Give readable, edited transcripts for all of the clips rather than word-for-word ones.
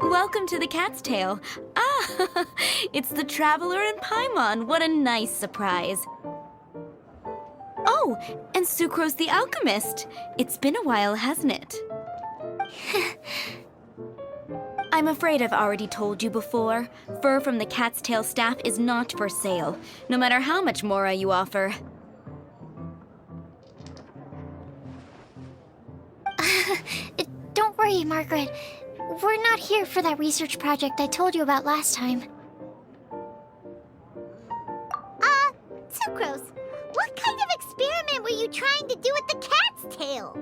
Welcome to the Cat's Tail. Ah, it's the Traveler and Paimon. What a nice surprise. Oh, and Sucrose the Alchemist. It's been a while, hasn't it? I'm afraid I've already told you before. Fur from the Cat's Tail staff is not for sale, no matter how much Mora you offer. Don't worry, Margaret. We're not here for that research project I told you about last time. Sucrose, what kind of experiment were you trying to do with the cat's tail?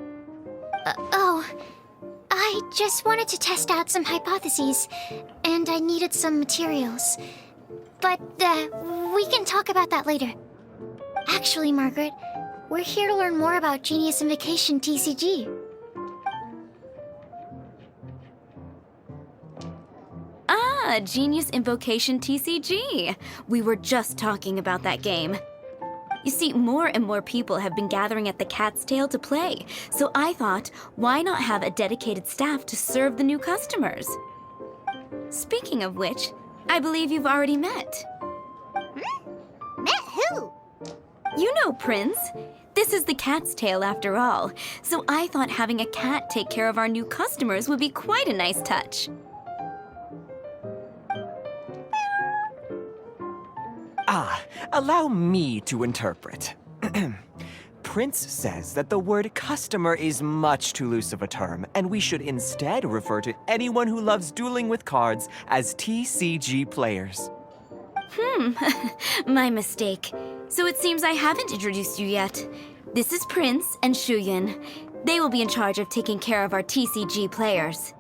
I just wanted to test out some hypotheses, and I needed some materials. But, we can talk about that later. Actually, Margaret, we're here to learn more about Genius Invocation TCG. Ah, Genius Invocation TCG. We were just talking about that game. You see, more and more people have been gathering at the Cat's Tail to play, so I thought, why not have a dedicated staff to serve the new customers? Speaking of which, I believe you've already met. Met who? You know Prince. This is the Cat's Tail after all, so I thought having a cat take care of our new customers would be quite a nice touch. Allow me to interpret. Prince says that the word customer is much too loose of a term, and we should instead refer to anyone who loves dueling with cards as TCG players. My mistake. So it seems I haven't introduced you yet. This is Prince and Shuyan. They will be in charge of taking care of our TCG players.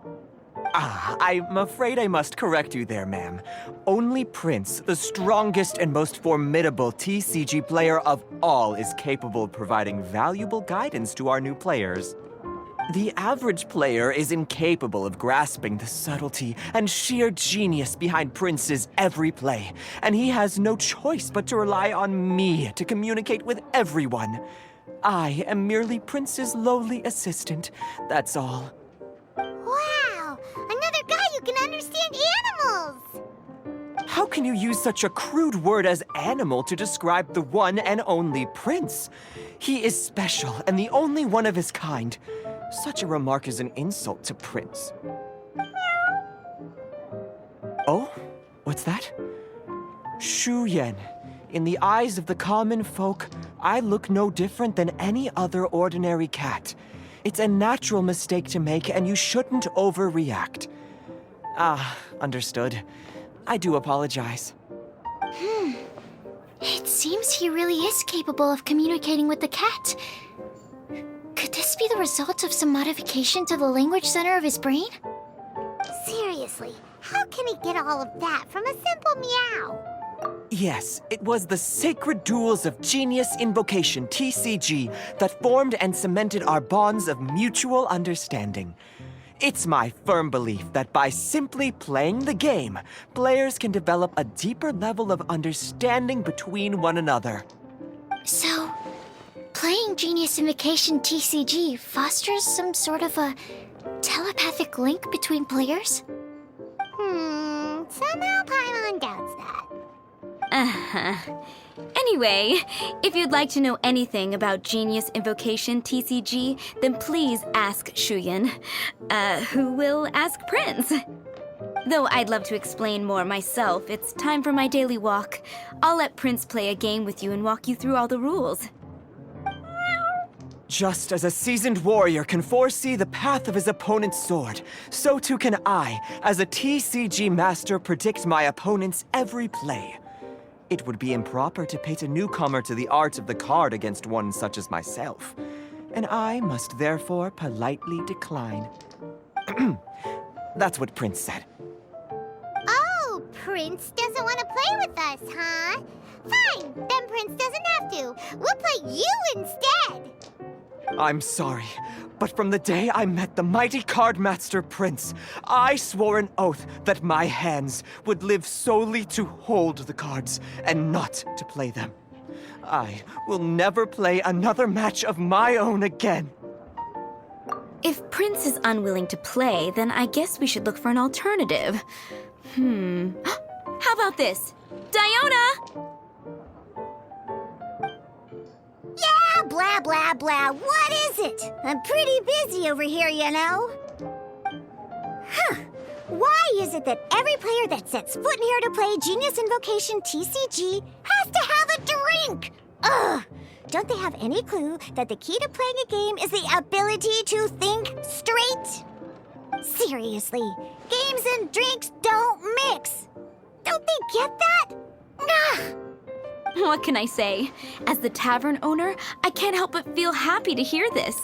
I'm afraid I must correct you there, ma'am. Only Prince, the strongest and most formidable TCG player of all, is capable of providing valuable guidance to our new players. The average player is incapable of grasping the subtlety and sheer genius behind Prince's every play, and he has no choice but to rely on me to communicate with everyone. I am merely Prince's lowly assistant, that's all. Wow! Another guy who can understand animals! How can you use such a crude word as animal to describe the one and only Prince? He is special and the only one of his kind. Such a remark is an insult to Prince. Oh? What's that? Shuyan. In the eyes of the common folk, I look no different than any other ordinary cat. It's a natural mistake to make, and you shouldn't overreact. Understood. I do apologize. It seems he really is capable of communicating with the cat. Could this be the result of some modification to the language center of his brain? Seriously, how can he get all of that from a simple meow? Yes, it was the sacred duels of Genius Invocation, TCG, that formed and cemented our bonds of mutual understanding. It's my firm belief that by simply playing the game, players can develop a deeper level of understanding between one another. So, playing Genius Invocation TCG fosters some sort of a telepathic link between players? Somehow Paimon doubts that. Anyway, if you'd like to know anything about Genius Invocation TCG, then please ask Shuyan, who will ask Prince. Though I'd love to explain more myself, it's time for my daily walk. I'll let Prince play a game with you and walk you through all the rules. Just as a seasoned warrior can foresee the path of his opponent's sword, so too can I, as a TCG master, predict my opponent's every play. It would be improper to pit a newcomer to the art of the card against one such as myself, and I must therefore politely decline. That's what Prince said. Oh, Prince doesn't want to play with us, huh? Fine, then Prince doesn't have to. We'll play you instead. I'm sorry, but from the day I met the mighty cardmaster Prince, I swore an oath that my hands would live solely to hold the cards and not to play them. I will never play another match of my own again. If Prince is unwilling to play, then I guess we should look for an alternative. How about this? Diona! Yeah, blah, blah, blah. What is it? I'm pretty busy over here, you know. Huh. Why is it that every player that sets foot in here to play Genius Invocation TCG has to have a drink? Ugh! Don't they have any clue that the key to playing a game is the ability to think straight? Seriously, games and drinks don't mix. Don't they get that? Ugh! What can I say? As the tavern owner, I can't help but feel happy to hear this.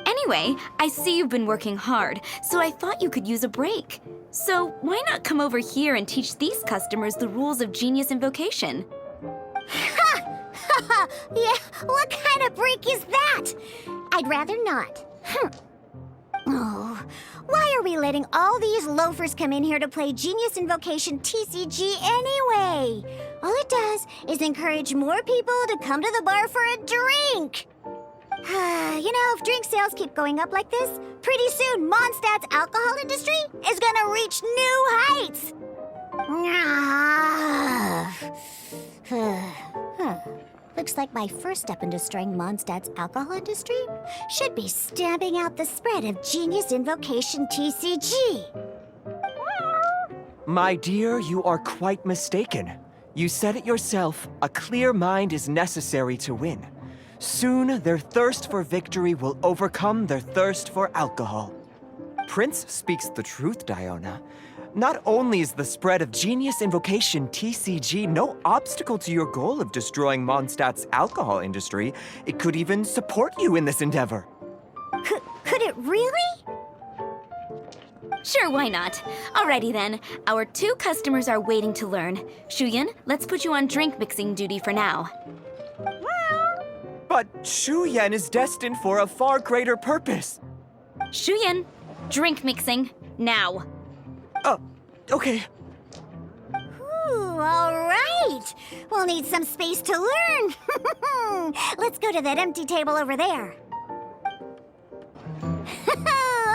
Anyway, I see you've been working hard, so I thought you could use a break. So why not come over here and teach these customers the rules of Genius Invocation? Ha! Yeah, what kind of break is that? I'd rather not. Oh, why are we letting all these loafers come in here to play Genius Invocation TCG anyway? All it does is encourage more people to come to the bar for a drink. You know, if drink sales keep going up like this, pretty soon Mondstadt's alcohol industry is gonna reach new heights. Looks like my first step in destroying Mondstadt's alcohol industry should be stamping out the spread of Genius Invocation TCG. My dear, you are quite mistaken. You said it yourself, a clear mind is necessary to win. Soon, their thirst for victory will overcome their thirst for alcohol. Prince speaks the truth, Diona. Not only is the spread of Genius Invocation TCG no obstacle to your goal of destroying Mondstadt's alcohol industry, it could even support you in this endeavor. Could it really? Sure, why not? Alrighty then, our 2 customers are waiting to learn. Shuyan, let's put you on drink mixing duty for now. But Shu Yan is destined for a far greater purpose. Shuyan, drink mixing, now. Okay. Ooh, all right. We'll need some space to learn. Let's go to that empty table over there.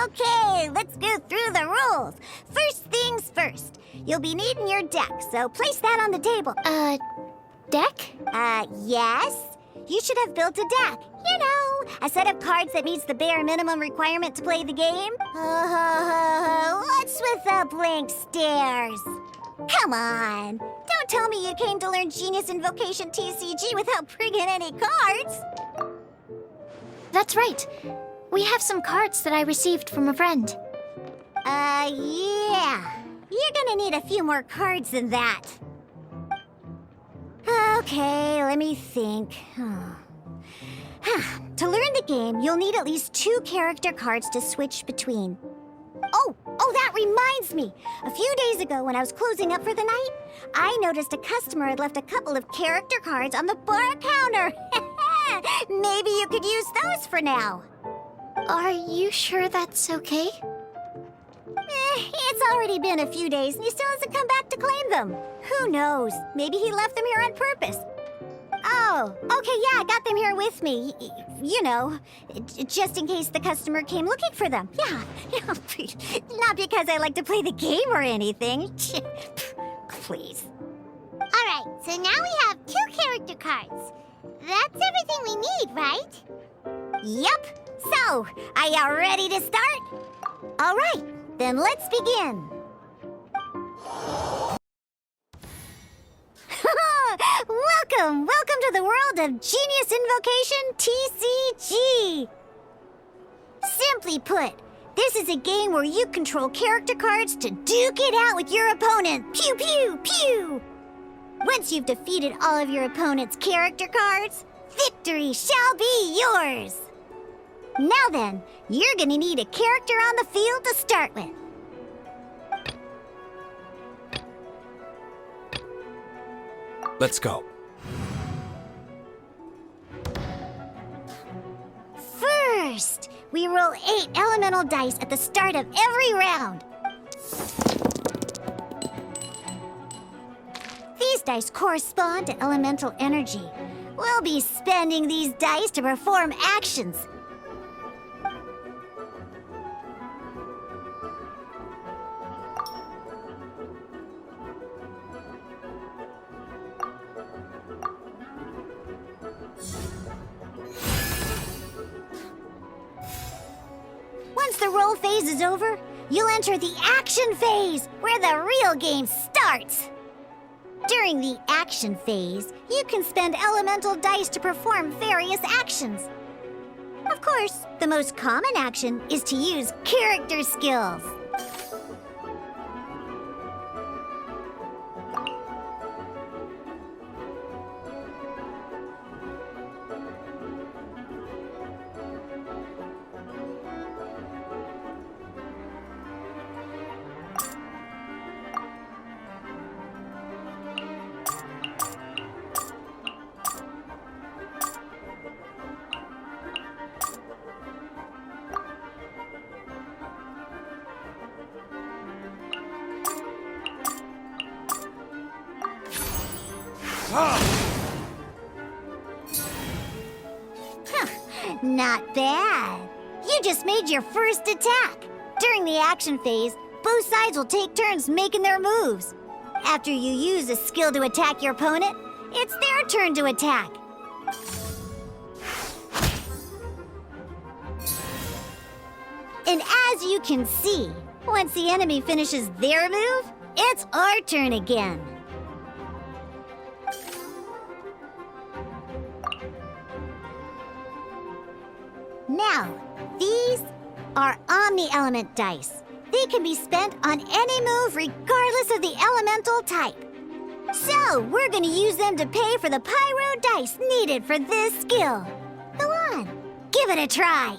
Okay, let's go through the rules. First things first. You'll be needing your deck, so place that on the table. Deck? Yes. You should have built a deck. You know, a set of cards that meets the bare minimum requirement to play the game. What's with the blank stares? Come on. Don't tell me you came to learn Genius Invocation TCG without bringing any cards. That's right. We have some cards that I received from a friend. Yeah. You're gonna need a few more cards than that. Okay, let me think. To learn the game, you'll need at least 2 character cards to switch between. Oh, that reminds me. A few days ago, when I was closing up for the night, I noticed a customer had left a couple of character cards on the bar counter. Maybe you could use those for now. Are you sure that's okay? It's already been a few days and he still hasn't come back to claim them. Who knows? Maybe he left them here on purpose. Oh, okay, yeah, I got them here with me. You know, just in case the customer came looking for them. Yeah, not because I like to play the game or anything. Please. All right, so now we have 2 character cards. That's everything we need, right? Yep. So, are you ready to start? All right, then let's begin. Welcome to the world of Genius Invocation TCG. Simply put, this is a game where you control character cards to duke it out with your opponent. Pew, pew, pew. Once you've defeated all of your opponent's character cards, victory shall be yours. Now then, you're gonna need a character on the field to start with. Let's go. First, we roll 8 elemental dice at the start of every round. These dice correspond to elemental energy. We'll be spending these dice to perform actions. Once the roll phase is over, you'll enter the action phase, where the real game starts. During the action phase, you can spend elemental dice to perform various actions. Of course, the most common action is to use character skills. Not bad. You just made your first attack. During the action phase, both sides will take turns making their moves. After you use a skill to attack your opponent, it's their turn to attack. And as you can see, once the enemy finishes their move, it's our turn again. Now, these are omni-element dice. They can be spent on any move regardless of the elemental type. So, we're gonna use them to pay for the pyro dice needed for this skill. Go on, give it a try.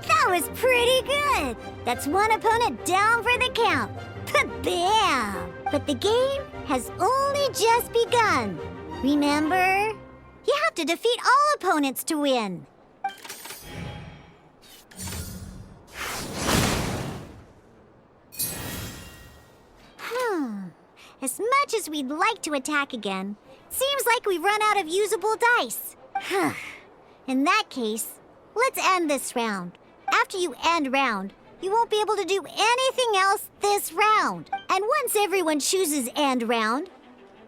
That was pretty good. That's one opponent down for the count. Bam! But the game has only just begun. Remember? You have to defeat all opponents to win. As much as we'd like to attack again, seems like we've run out of usable dice. In that case, let's end this round. After you end round, you won't be able to do anything else this round. And once everyone chooses end round,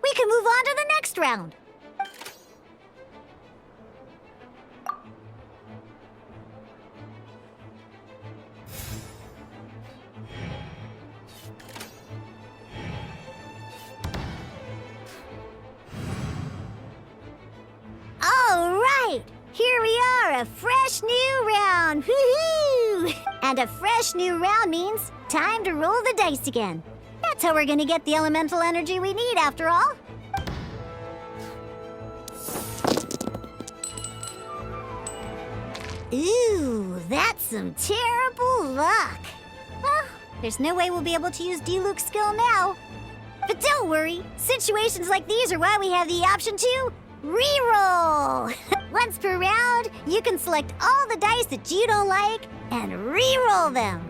we can move on to the next round. All right, here we are, a fresh new round. Woohoo! And a fresh new round means time to roll the dice again. That's how we're gonna get the elemental energy we need, after all. Ooh, that's some terrible luck. Well, there's no way we'll be able to use Diluc's skill now. But don't worry, situations like these are why we have the option to reroll. Once per round, you can select all the dice that you don't like and reroll them.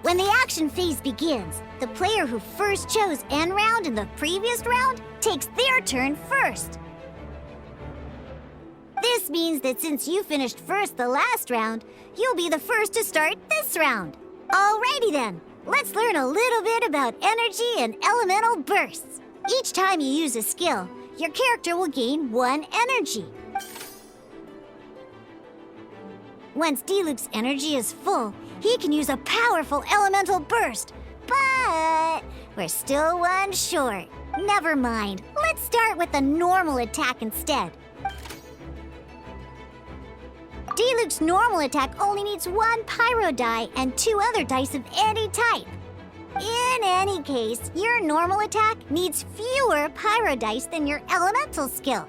When the action phase begins, the player who first chose end round in the previous round takes their turn first. This means that since you finished first the last round, you'll be the first to start this round. Alrighty then, let's learn a little bit about energy and elemental bursts. Each time you use a skill, your character will gain 1 energy. Once Diluc's energy is full, he can use a powerful elemental burst. But we're still 1 short. Never mind, let's start with a normal attack instead. Diluc's normal attack only needs 1 pyro die and 2 other dice of any type. In any case, your normal attack needs fewer pyro dice than your elemental skill.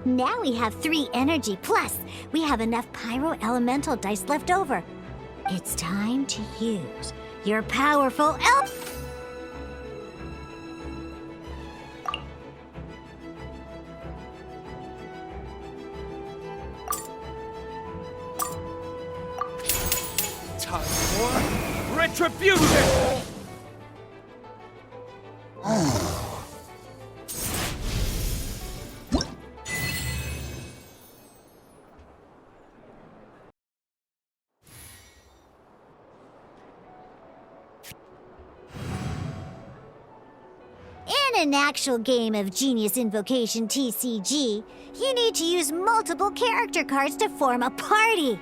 Now we have 3 energy, plus we have enough pyro elemental dice left over. It's time to use your powerful Time for retribution! In an actual game of Genius Invocation TCG, you need to use multiple character cards to form a party.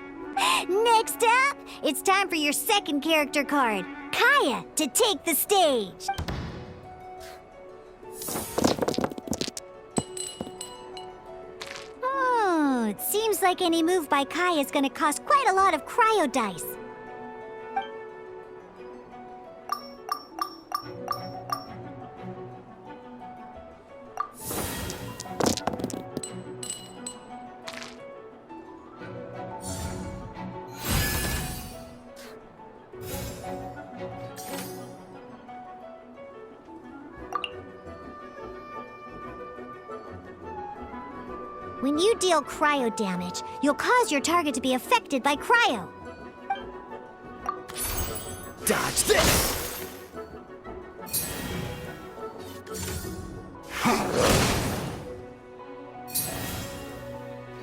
Next up, it's time for your second character card, Kaya, to take the stage. Oh, it seems like any move by Kaya is going to cost quite a lot of cryo dice. When you deal cryo damage, you'll cause your target to be affected by cryo. Dodge this!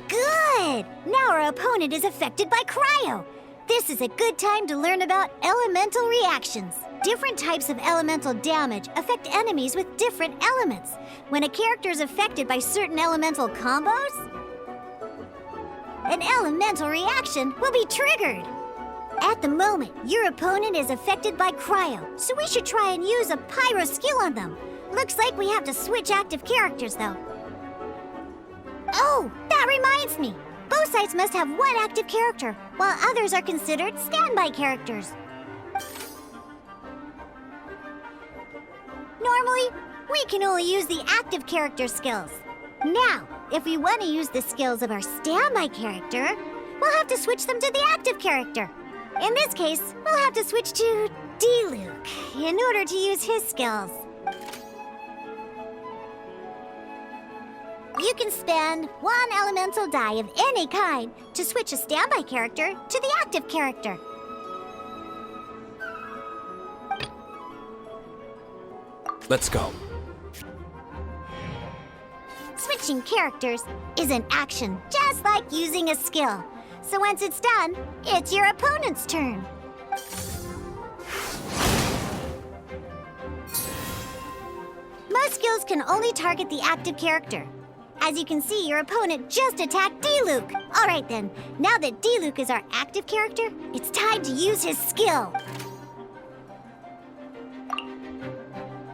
Good! Now our opponent is affected by cryo. This is a good time to learn about elemental reactions. Different types of elemental damage affect enemies with different elements. When a character is affected by certain elemental combos, an elemental reaction will be triggered. At the moment, your opponent is affected by cryo, so we should try and use a pyro skill on them. Looks like we have to switch active characters, though. Oh, that reminds me. Both sides must have one active character, while others are considered standby characters. Normally, we can only use the active character skills. Now, if we want to use the skills of our standby character, we'll have to switch them to the active character. In this case, we'll have to switch to D-Luke in order to use his skills. You can spend 1 elemental die of any kind to switch a standby character to the active character. Let's go. Switching characters is an action just like using a skill. So once it's done, it's your opponent's turn. Most skills can only target the active character. As you can see, your opponent just attacked D-Luke. All right then, now that D-Luke is our active character, it's time to use his skill.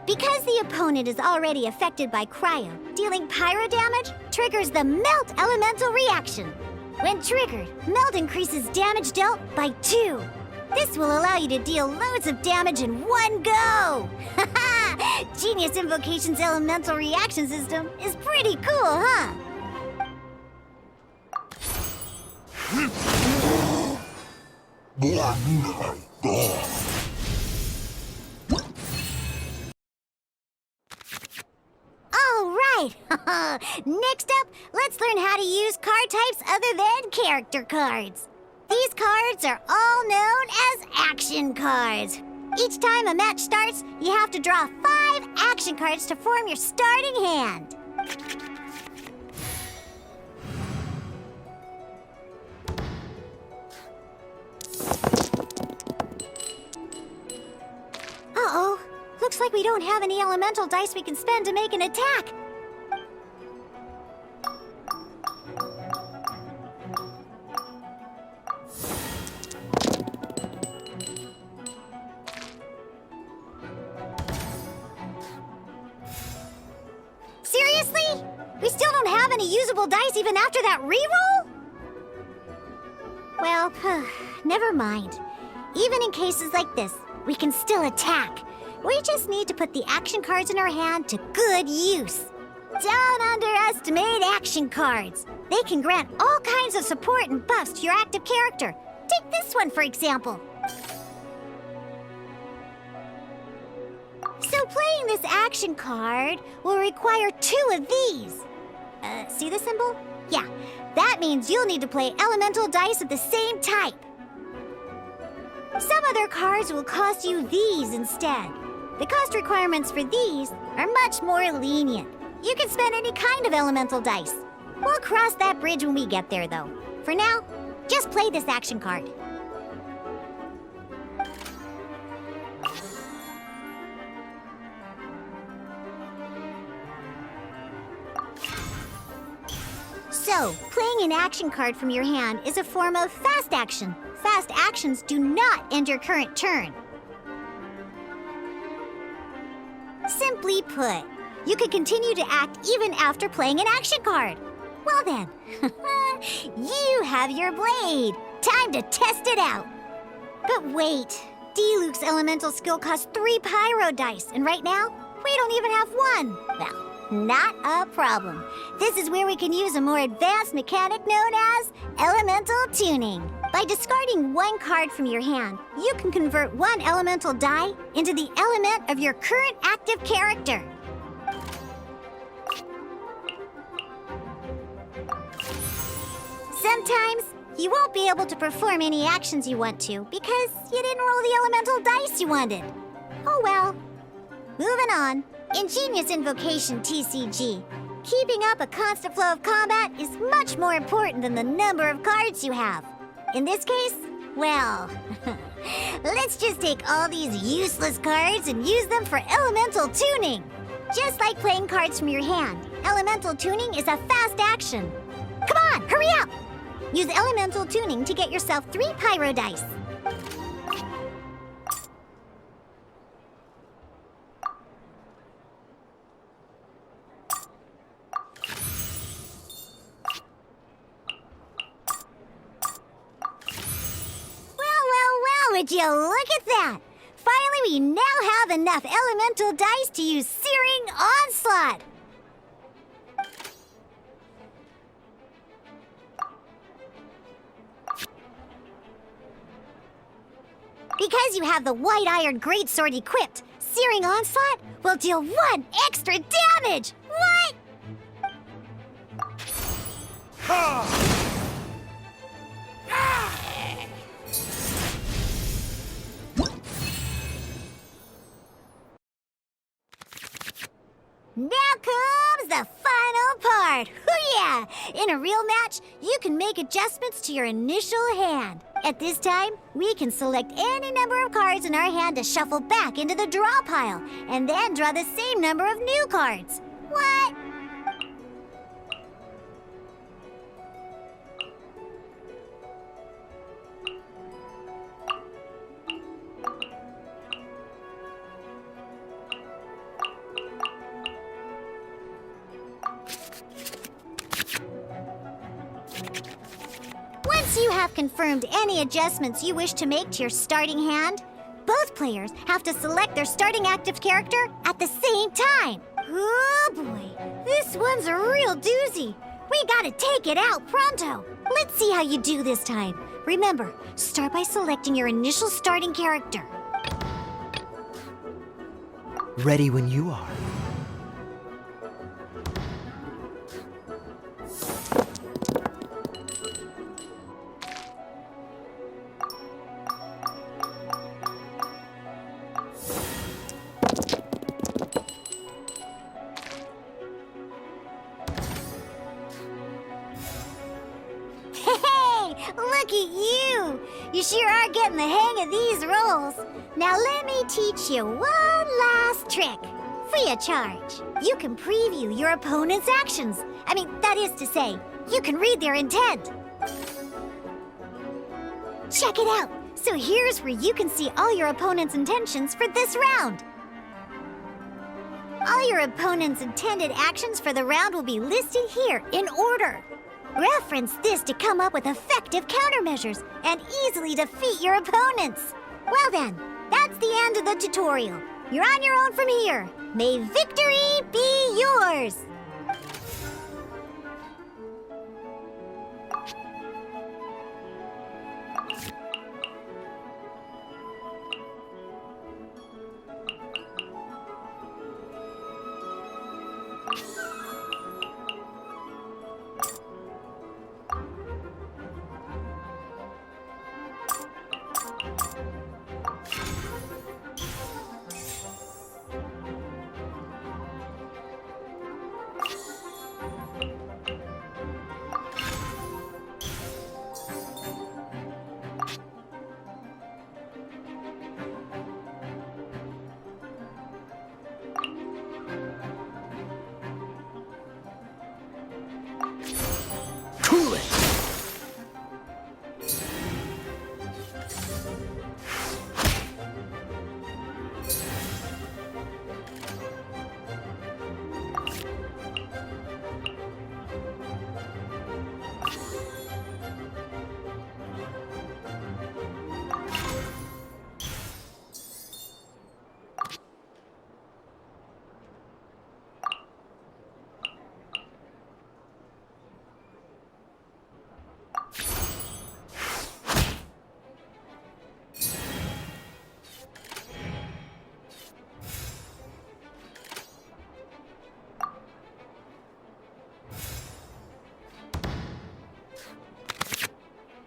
Because the opponent is already affected by cryo, dealing pyro damage triggers the Melt Elemental reaction. When triggered, Melt increases damage dealt by 2. This will allow you to deal loads of damage in one go! Genius Invocation's elemental reaction system is pretty cool, huh? All right! Next up, let's learn how to use card types other than character cards. These cards are all known as action cards. Each time a match starts, you have to draw 5 action cards to form your starting hand. Uh-oh. Looks like we don't have any elemental dice we can spend to make an attack. Seriously? We still don't have any usable dice even after that reroll? Well, never mind. Even in cases like this, we can still attack. We just need to put the action cards in our hand to good use. Don't underestimate action cards. They can grant all kinds of support and buffs to your active character. Take this one, for example. So playing this action card will require 2 of these. See the symbol? Yeah, that means you'll need to play elemental dice of the same type. Some other cards will cost you these instead. The cost requirements for these are much more lenient. You can spend any kind of elemental dice. We'll cross that bridge when we get there, though. For now, just play this action card. So, playing an action card from your hand is a form of fast action. Fast actions do not end your current turn. Simply put, you can continue to act even after playing an action card. Well then, you have your blade. Time to test it out. But wait, D-Luke's elemental skill costs 3 pyro dice, and right now, we don't even have 1. Well, not a problem. This is where we can use a more advanced mechanic known as elemental tuning. By discarding 1 card from your hand, you can convert 1 elemental die into the element of your current active character. Sometimes, you won't be able to perform any actions you want to because you didn't roll the elemental dice you wanted. Oh well. Moving on. In Genius Invocation TCG, keeping up a constant flow of combat is much more important than the number of cards you have. In this case, well, let's just take all these useless cards and use them for elemental tuning. Just like playing cards from your hand, elemental tuning is a fast action. Come on, hurry up! Use elemental tuning to get yourself 3 pyro dice. Would you look at that? Finally, we now have enough elemental dice to use Searing Onslaught. Because you have the White Iron Greatsword equipped, Searing Onslaught will deal 1 extra damage! What? Now comes the final part! Hoo-yeah! In a real match, you can make adjustments to your initial hand. At this time, we can select any number of cards in our hand to shuffle back into the draw pile, and then draw the same number of new cards. What? Once you have confirmed any adjustments you wish to make to your starting hand, both players have to select their starting active character at the same time. Oh boy, this one's a real doozy. We gotta take it out pronto. Let's see how you do this time. Remember, start by selecting your initial starting character. Ready when you are. Look at you! You sure are getting the hang of these rolls. Now let me teach you one last trick. Free of charge. You can preview your opponent's actions. That is to say, you can read their intent. Check it out. So here's where you can see all your opponent's intentions for this round. All your opponent's intended actions for the round will be listed here in order. Reference this to come up with effective countermeasures and easily defeat your opponents. Well then, that's the end of the tutorial. You're on your own from here. May victory be yours!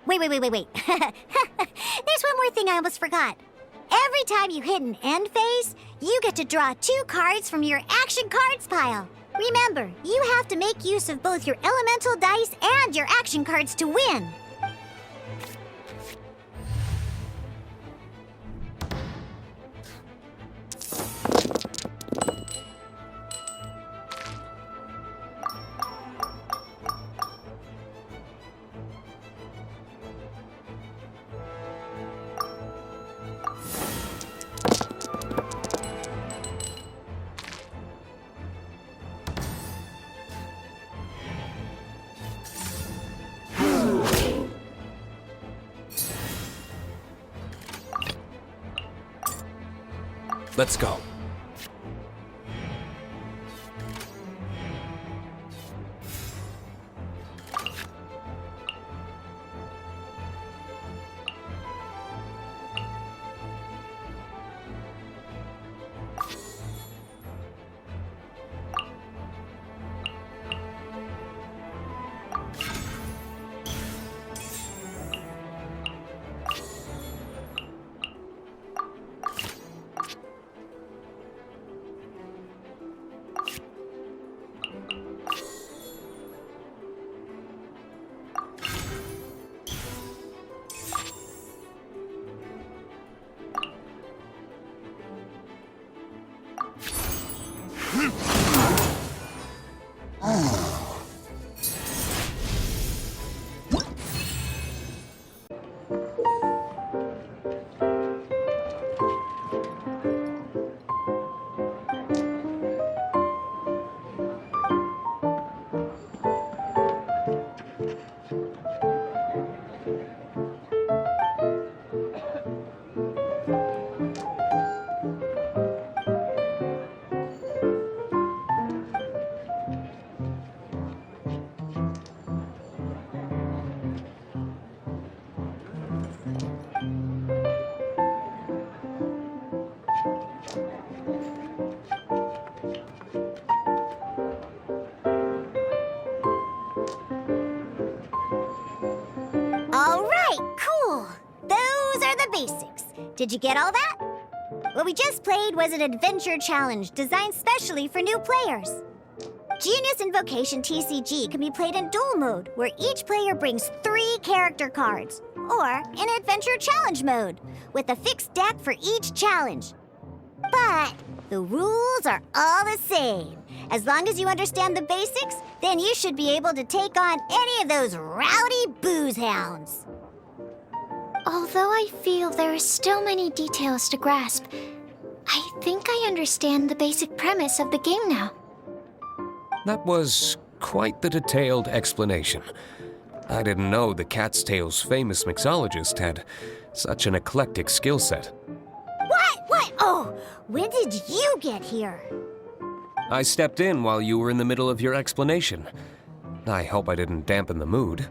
Wait. There's one more thing I almost forgot. Every time you hit an end phase, you get to draw 2 cards from your action cards pile. Remember, you have to make use of both your elemental dice and your action cards to win. Let's go. Basics. Did you get all that? What we just played was an adventure challenge designed specially for new players. Genius Invocation TCG can be played in duel mode, where each player brings 3 character cards, or in adventure challenge mode, with a fixed deck for each challenge. But the rules are all the same. As long as you understand the basics, then you should be able to take on any of those rowdy booze hounds. Although I feel there are still many details to grasp, I think I understand the basic premise of the game now. That was quite the detailed explanation. I didn't know the Cat's Tail's famous mixologist had such an eclectic skill set. What? Oh, when did you get here? I stepped in while you were in the middle of your explanation. I hope I didn't dampen the mood.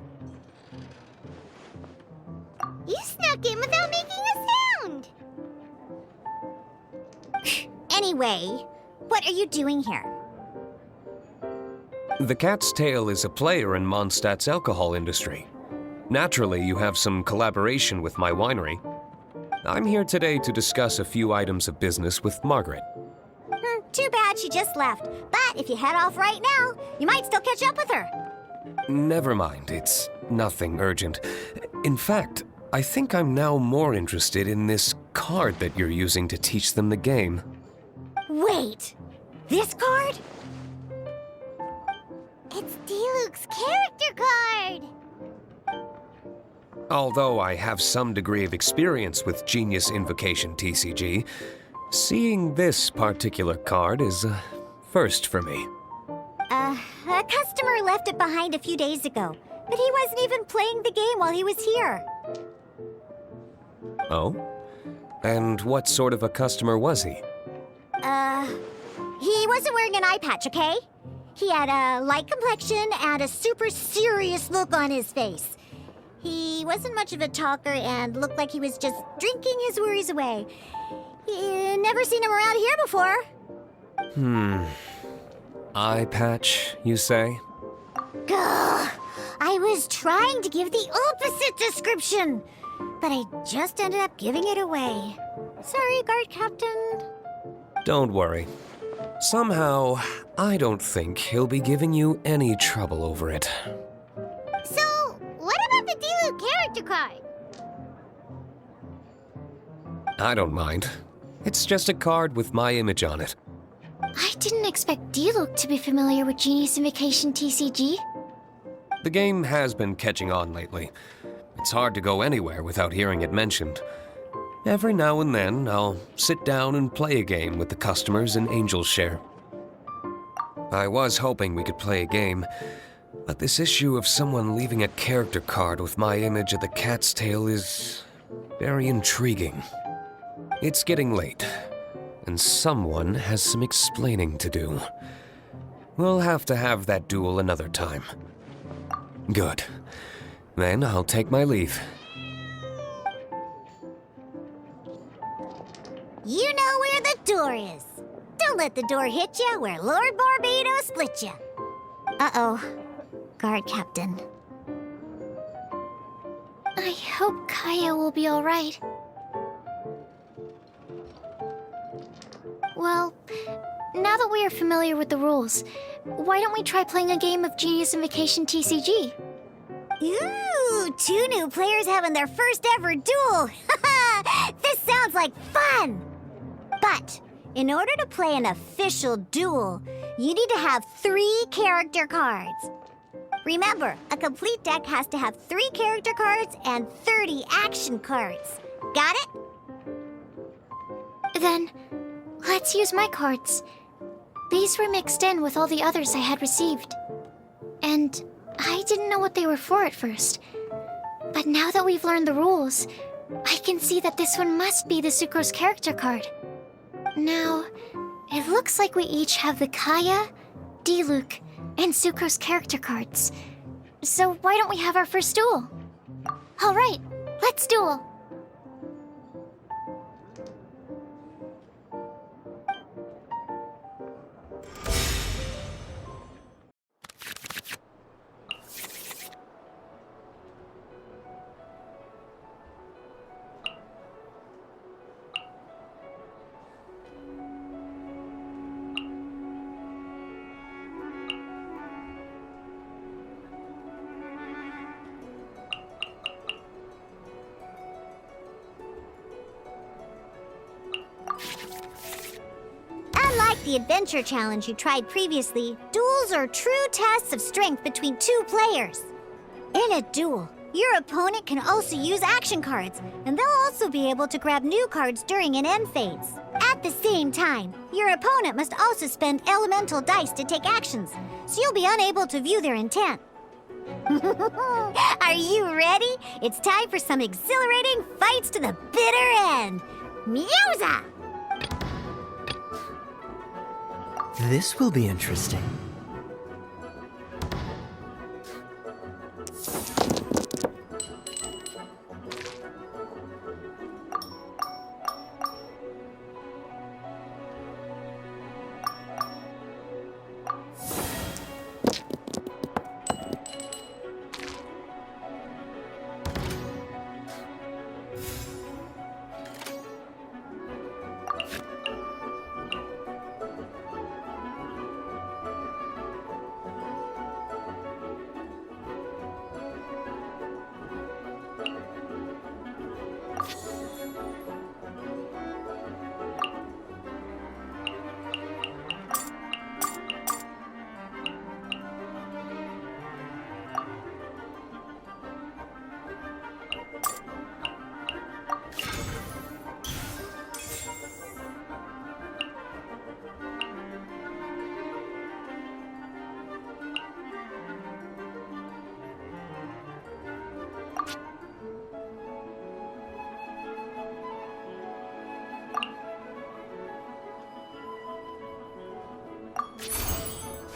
You snuck in without making a sound! Anyway, what are you doing here? The Cat's Tail is a player in Mondstadt's alcohol industry. Naturally, you have some collaboration with my winery. I'm here today to discuss a few items of business with Margaret. Too bad she just left. But if you head off right now, you might still catch up with her. Never mind, it's nothing urgent. In fact, I think I'm now more interested in this card that you're using to teach them the game. Wait, this card? It's Diluc's character card! Although I have some degree of experience with Genius Invocation TCG, seeing this particular card is a first for me. A customer left it behind a few days ago, but he wasn't even playing the game while he was here. Oh? And what sort of a customer was he? He wasn't wearing an eye patch, okay? He had a light complexion and a super serious look on his face. He wasn't much of a talker and looked like he was just drinking his worries away. Never seen him around here before. Eye patch, you say? Gah! I I was trying to give the opposite description, but I just ended up giving it away. Sorry, guard captain. Don't worry. Somehow, I don't think he'll be giving you any trouble over it. So, what about the Diluc character card? I don't mind. It's just a card with my image on it. I didn't expect Diluc to be familiar with Genius Invocation TCG. The game has been catching on lately. It's hard to go anywhere without hearing it mentioned. Every now and then, I'll sit down and play a game with the customers in Angel's Share. I was hoping we could play a game, but this issue of someone leaving a character card with my image of the cat's tail is very intriguing. It's getting late, and someone has some explaining to do. We'll have to have that duel another time. Good. Then I'll take my leave. You know where the door is. Don't let the door hit you where Lord Barbados split you. Uh-oh. Guard captain. I hope Kaya will be alright. Well, now that we are familiar with the rules, why don't we try playing a game of Genius Invocation TCG? Ooh, 2 new players having their first ever duel. This sounds like fun! But in order to play an official duel, you need to have 3 character cards. Remember, a complete deck has to have 3 character cards and 30 action cards. Got it? Then, let's use my cards. These were mixed in with all the others I had received. And I didn't know what they were for at first. But now that we've learned the rules, I can see that this one must be the Sucrose character card. Now, it looks like we each have the Kaya, Diluc, and Sucrose character cards. So why don't we have our first duel? Alright, let's duel. Unlike the adventure challenge you tried previously, duels are true tests of strength between 2 players. In a duel, your opponent can also use action cards, and they'll also be able to grab new cards during an end phase. At the same time, your opponent must also spend elemental dice to take actions, so you'll be unable to view their intent. Are you ready? It's time for some exhilarating fights to the bitter end. Musa! This will be interesting.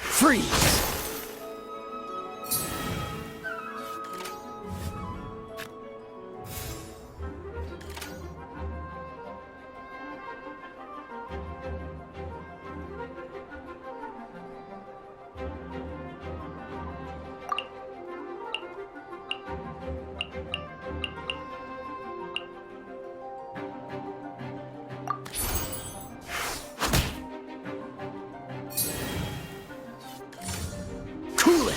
Freeze! Cool it!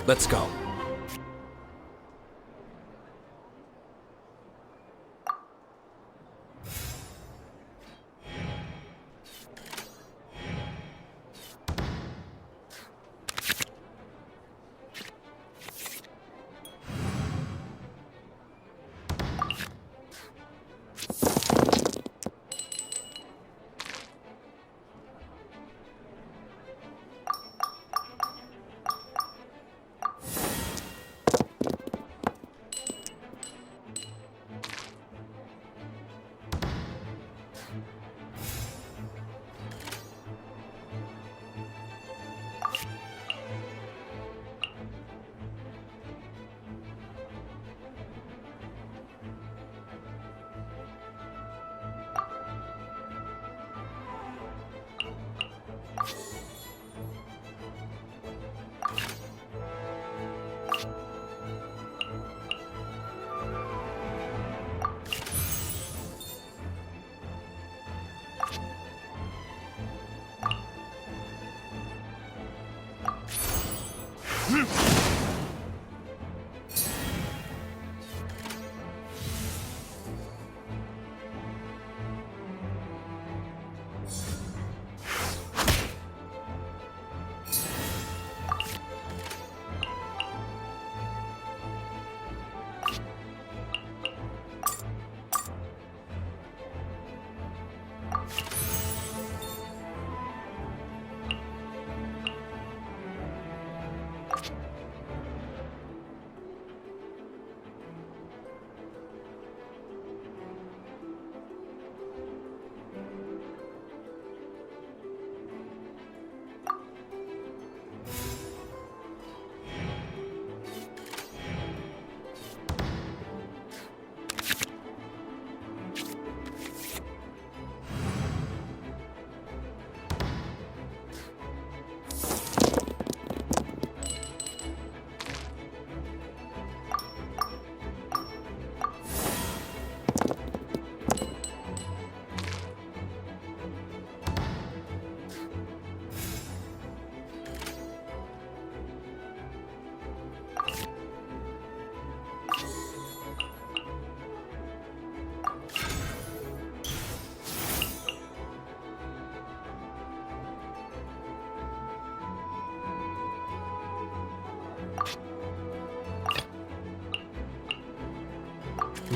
Let's go.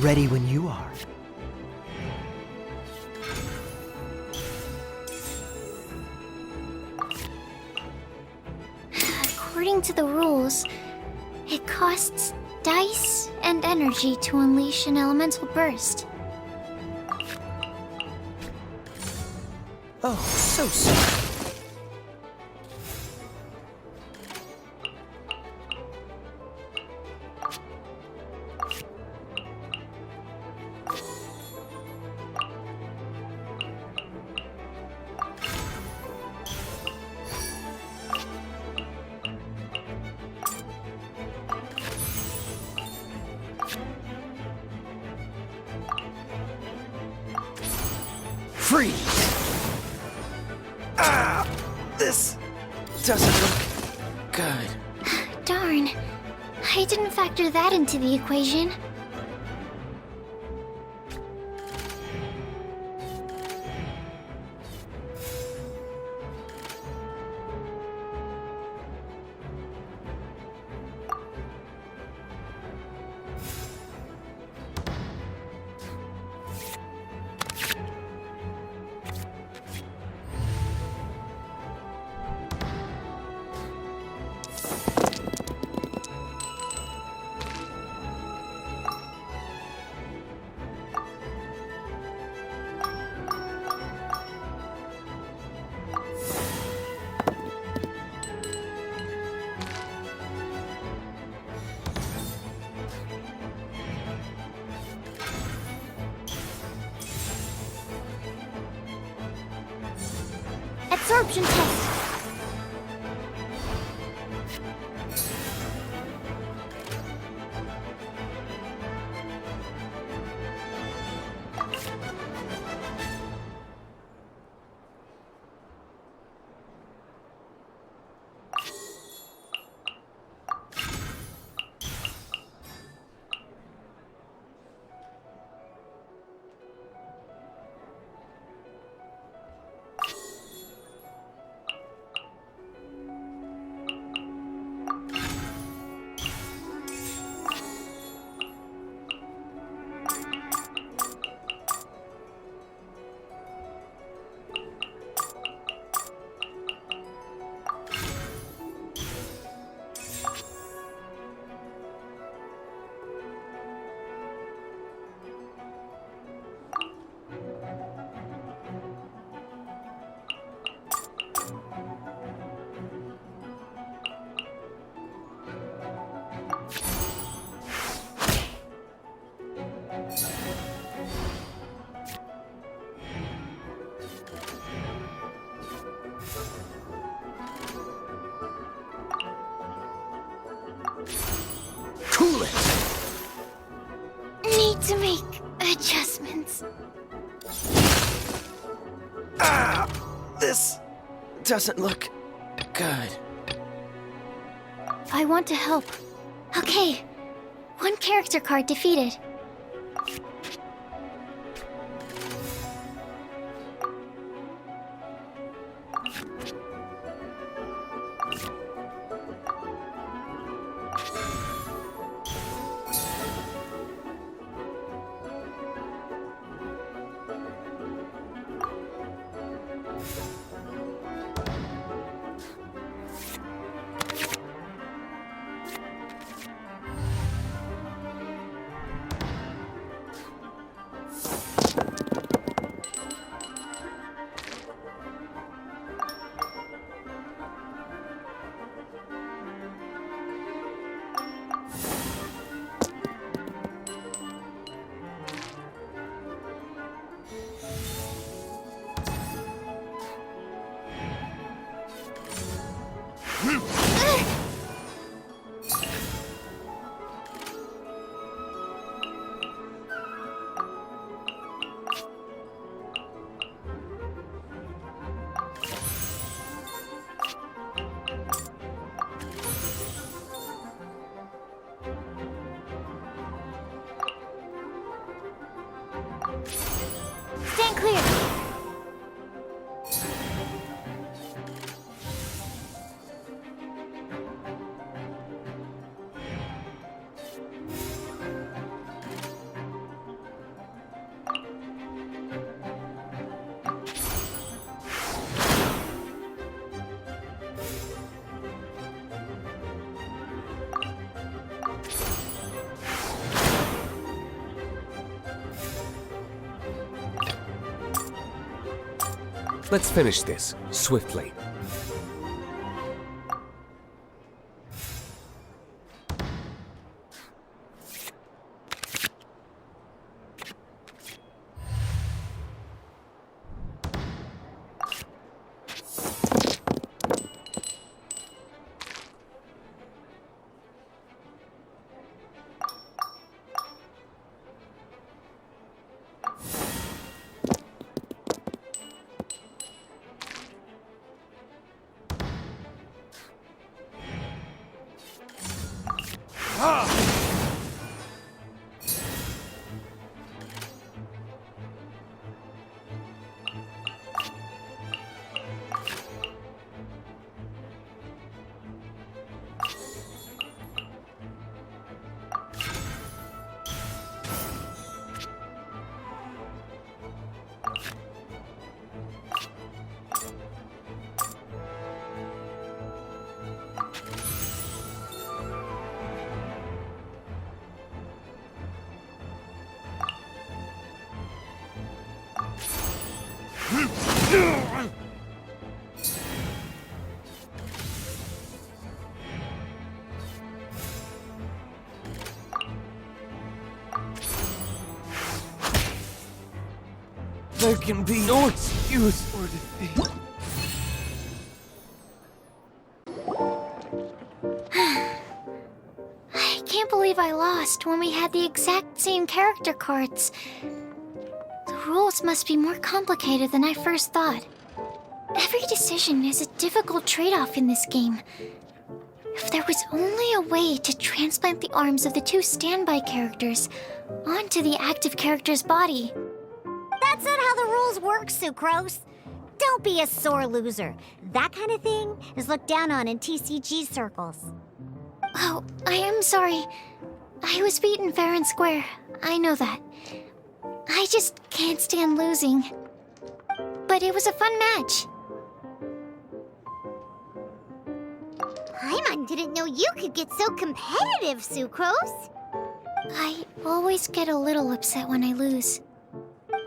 Ready when you are. According to the rules, it costs dice and energy to unleash an elemental burst. Oh, so sorry. Freeze! Ah! This doesn't look good. Darn, I didn't factor that into the equation. absorption test. Cool it! Need to make adjustments. Ah! This doesn't look good. I want to help. Okay. One character card defeated. Stand clear. Let's finish this swiftly. There can be no excuse for defeat. lost when we had the exact same character cards. The rules must be more complicated than I first thought. Every decision is a difficult trade-off in this game. If there was only a way to transplant the arms of the two standby characters onto the active character's body. That's not how the rules work, Sucrose. Don't be a sore loser. That kind of thing is looked down on in TCG circles. Oh, I am sorry. I was beaten fair and square. I know that. I just can't stand losing. But it was a fun match. Paimon didn't know you could get so competitive, Sucrose. I always get a little upset when I lose.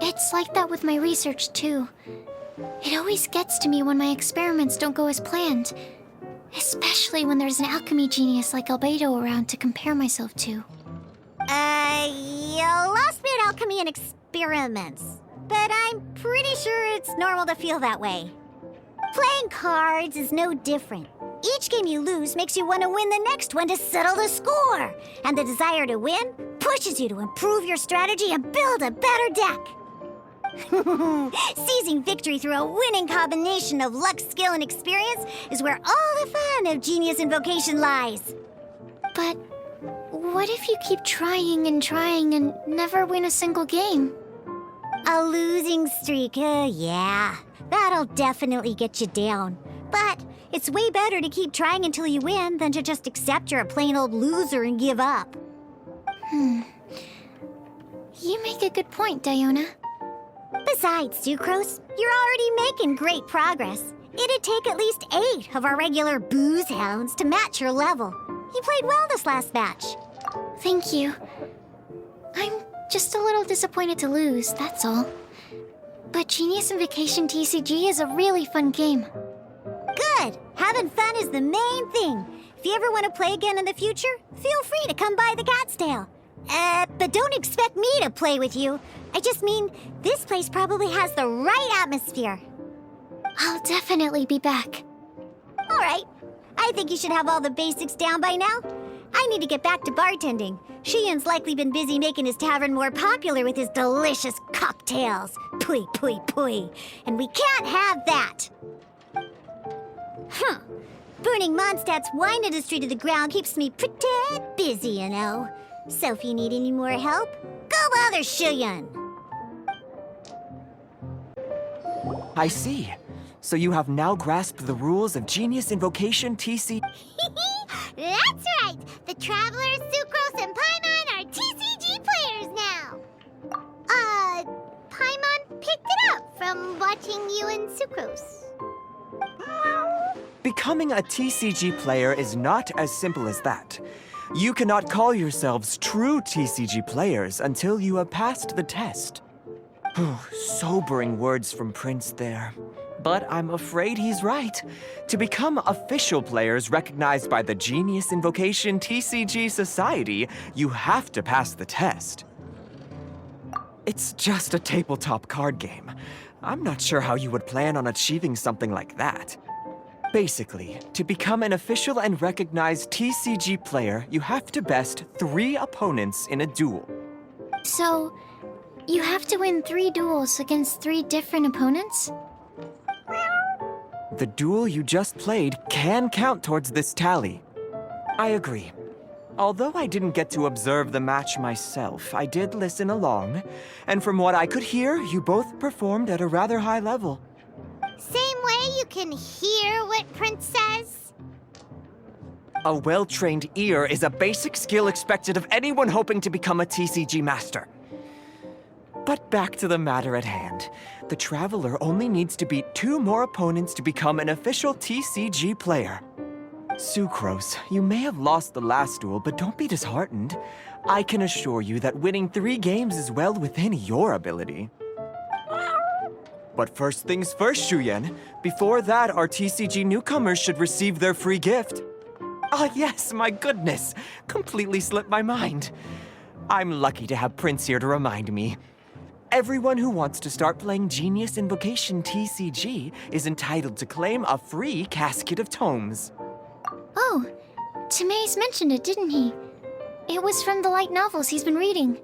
It's like that with my research, too. It always gets to me when my experiments don't go as planned. Especially when there's an alchemy genius like Albedo around to compare myself to. You lost me at alchemy and experiments. But I'm pretty sure it's normal to feel that way. Playing cards is no different. Each game you lose makes you want to win the next one to settle the score. And the desire to win pushes you to improve your strategy and build a better deck. Seizing victory through a winning combination of luck, skill, and experience is where all the fun of Genius Invocation lies. But what if you keep trying and never win a single game? A losing streak, yeah. That'll definitely get you down. But it's way better to keep trying until you win than to just accept you're a plain old loser and give up. You make a good point, Diona. Besides, Sucrose, you're already making great progress. It'd take at least 8 of our regular booze hounds to match your level. You played well this last match. Thank you. I'm just a little disappointed to lose, that's all. But Genius Invocation TCG is a really fun game. Good! Having fun is the main thing. If you ever want to play again in the future, feel free to come by the Cat's Tail. But don't expect me to play with you. I just mean, this place probably has the right atmosphere. I'll definitely be back. All right. I think you should have all the basics down by now. I need to get back to bartending. Shiyan's likely been busy making his tavern more popular with his delicious cocktails. Pui, pui, pui. And we can't have that. Burning Mondstadt's wine industry to the ground keeps me pretty busy, you know. So if you need any more help, go bother Shiyan. I see. So you have now grasped the rules of Genius Invocation TC... That's right! The Travelers, Sucrose, and Paimon are TCG players now! Paimon picked it up from watching you and Sucrose. Becoming a TCG player is not as simple as that. You cannot call yourselves true TCG players until you have passed the test. Sobering words from Prince there. But I'm afraid he's right. To become official players recognized by the Genius Invocation TCG Society, you have to pass the test. It's just a tabletop card game. I'm not sure how you would plan on achieving something like that. Basically, to become an official and recognized TCG player, you have to best 3 opponents in a duel. So, you have to win 3 duels against 3 different opponents? The duel you just played can count towards this tally. I agree. Although I didn't get to observe the match myself, I did listen along, and from what I could hear, you both performed at a rather high level. Same way you can hear what Prince says? A well-trained ear is a basic skill expected of anyone hoping to become a TCG master. But back to the matter at hand. The Traveler only needs to beat 2 more opponents to become an official TCG player. Sucrose, you may have lost the last duel, but don't be disheartened. I can assure you that winning 3 games is well within your ability. But first things first, Shuyen. Before that, our TCG newcomers should receive their free gift. Ah, yes, my goodness. Completely slipped my mind. I'm lucky to have Prince here to remind me. Everyone who wants to start playing Genius Invocation TCG is entitled to claim a free casket of tomes. Oh, Timaeus mentioned it, didn't he? It was from the light novels he's been reading.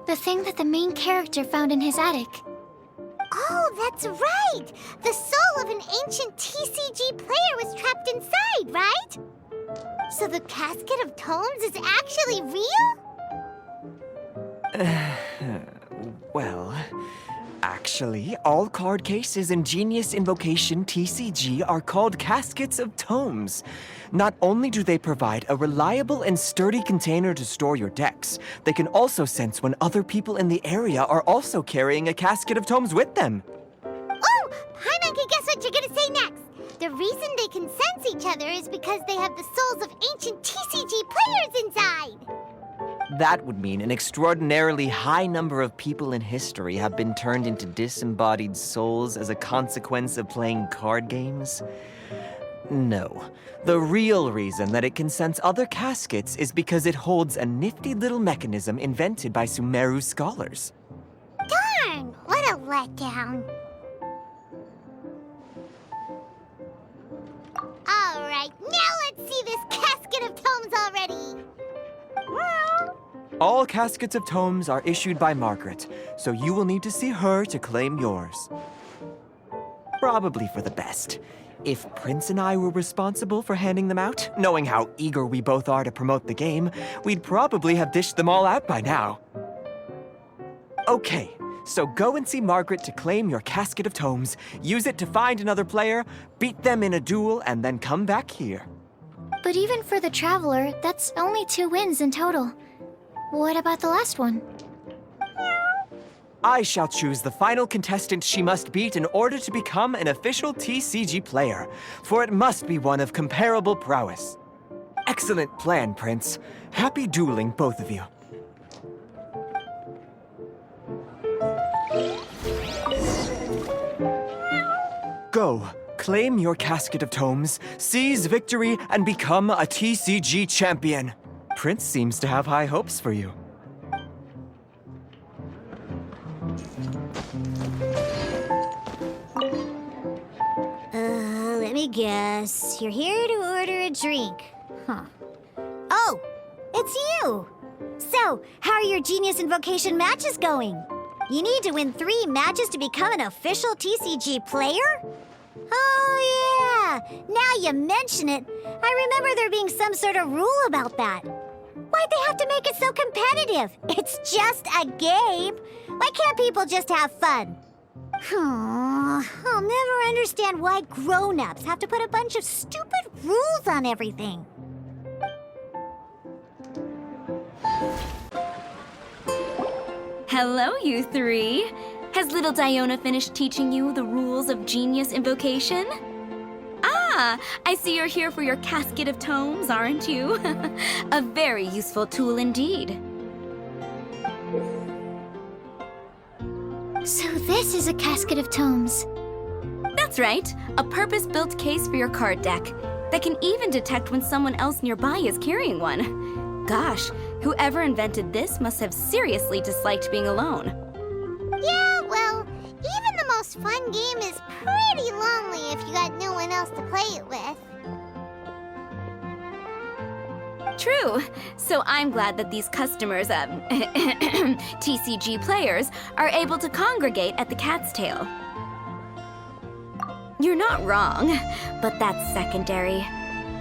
The thing that the main character found in his attic. Oh, that's right! The soul of an ancient TCG player was trapped inside, right? So the Casket of Tomes is actually real? Well, actually, all card cases in Genius Invocation TCG are called Caskets of Tomes. Not only do they provide a reliable and sturdy container to store your decks, they can also sense when other people in the area are also carrying a Casket of Tomes with them. Oh, Paimon can guess what you're gonna say next. The reason they can sense each other is because they have the souls of ancient TCG players inside. That would mean an extraordinarily high number of people in history have been turned into disembodied souls as a consequence of playing card games. No. The real reason that it can sense other caskets is because it holds a nifty little mechanism invented by Sumeru scholars. Darn, what a letdown. All right, now let's see this Casket of Tomes already. All Caskets of Tomes are issued by Margaret, so you will need to see her to claim yours. Probably for the best. If Prince and I were responsible for handing them out, knowing how eager we both are to promote the game, we'd probably have dished them all out by now. Okay, so go and see Margaret to claim your Casket of Tomes, use it to find another player, beat them in a duel, and then come back here. But even for the Traveler, that's only 2 wins in total. What about the last one? I shall choose the final contestant she must beat in order to become an official TCG player, for it must be one of comparable prowess. Excellent plan, Prince. Happy dueling, both of you. Go, claim your Casket of Tomes, seize victory, and become a TCG champion. Prince seems to have high hopes for you. Let me guess. You're here to order a drink. Huh. Oh, it's you! So, how are your Genius Invocation matches going? You need to win 3 matches to become an official TCG player? Oh, yeah! Now you mention it, I remember there being some sort of rule about that. Why'd they have to make it so competitive? It's just a game. Why can't people just have fun? I'll never understand why grown-ups have to put a bunch of stupid rules on everything. Hello, you 3. Has little Diona finished teaching you the rules of Genius Invocation? Ah, I see you're here for your Casket of Tomes, aren't you? A very useful tool indeed. So this is a Casket of Tomes. That's right, a purpose-built case for your card deck that can even detect when someone else nearby is carrying one. Gosh, whoever invented this must have seriously disliked being alone. Yeah, well, even the most fun game is pretty lonely if you got no one else to play it with. True. So I'm glad that these customers, TCG players, are able to congregate at the Cat's Tail. You're not wrong, but that's secondary.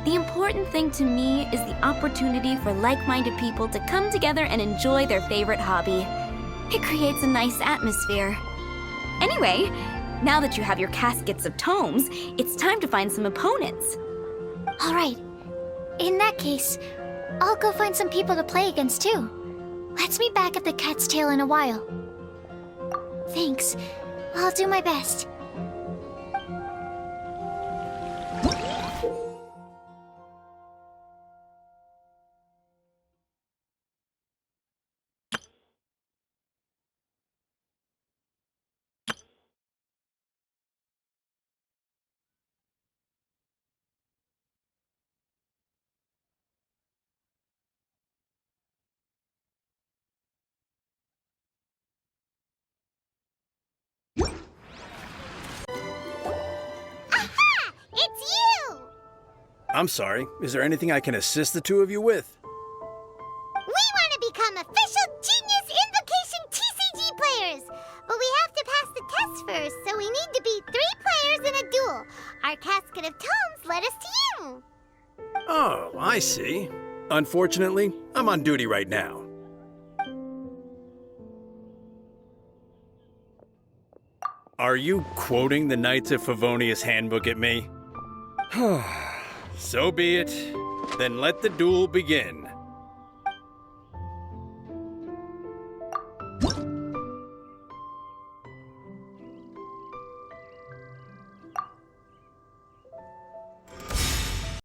The important thing to me is the opportunity for like-minded people to come together and enjoy their favorite hobby. It creates a nice atmosphere. Anyway, now that you have your Caskets of Tomes, it's time to find some opponents. All right. In that case, I'll go find some people to play against too. Let's meet back at the Cat's Tail in a while. Thanks. I'll do my best. Aha! It's you! I'm sorry. Is there anything I can assist the two of you with? We But we have to pass the test first, so we need to beat 3 players in a duel. Our casket of tomes led us to you. Oh, I see. Unfortunately, I'm on duty right now. Are you quoting the Knights of Favonius handbook at me? So be it. Then let the duel begin.